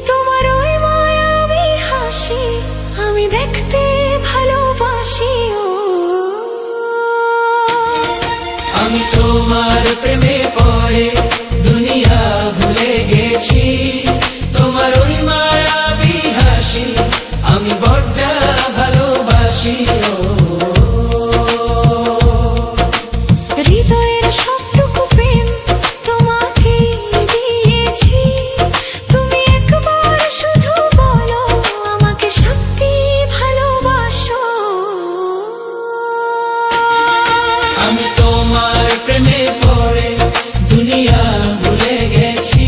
তোমার ওই মায়াবী হাসি আমি দেখতে ভালোবাসি। আমি তোমার প্রেমে পড়ে দুনিয়া ভুলে গেছি, তোমার ওই মায়াবী হাসি আমি বড্ড ভালোবাসি। হৃদয়ের সবটুকু প্রেম তোমাকে দিয়েছি, তুমি একবার শুধু বলো আমাকে সত্যি ভালোবাসো। আমি তোমার প্রেমে পড়ে দুনিয়া ভুলে গেছি,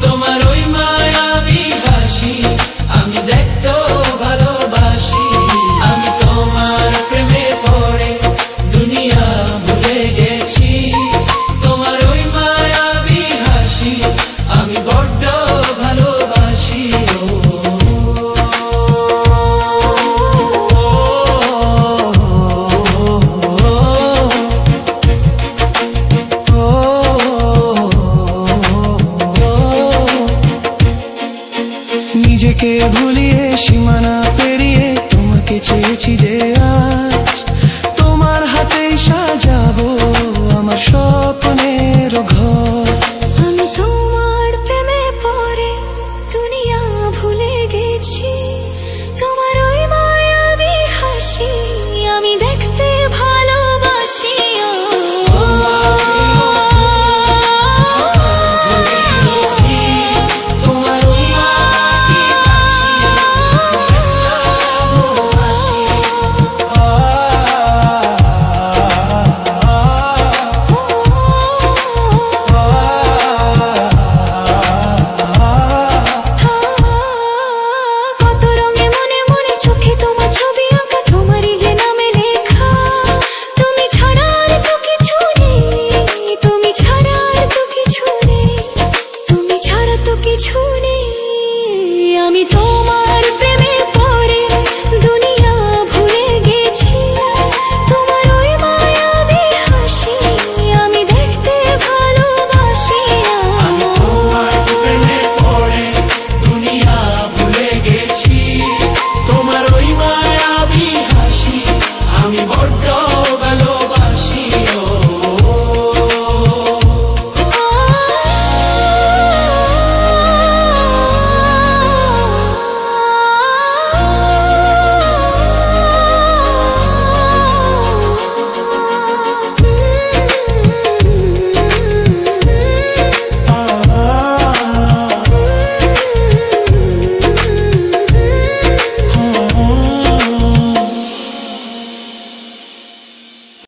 তোমার ওই মায়াবী হাসি আমি দেখতে ভালোবাসি। আমি তোমার প্রেমে পড়ে দুনিয়া ভুলে গেছি, তোমার ওই মায়াবী হাসি আমি বড্ড ভালোবাসি। নিজেকে ভুলিয়ে সীমানা পেরিয়ে তোমাকে চেয়েছি যে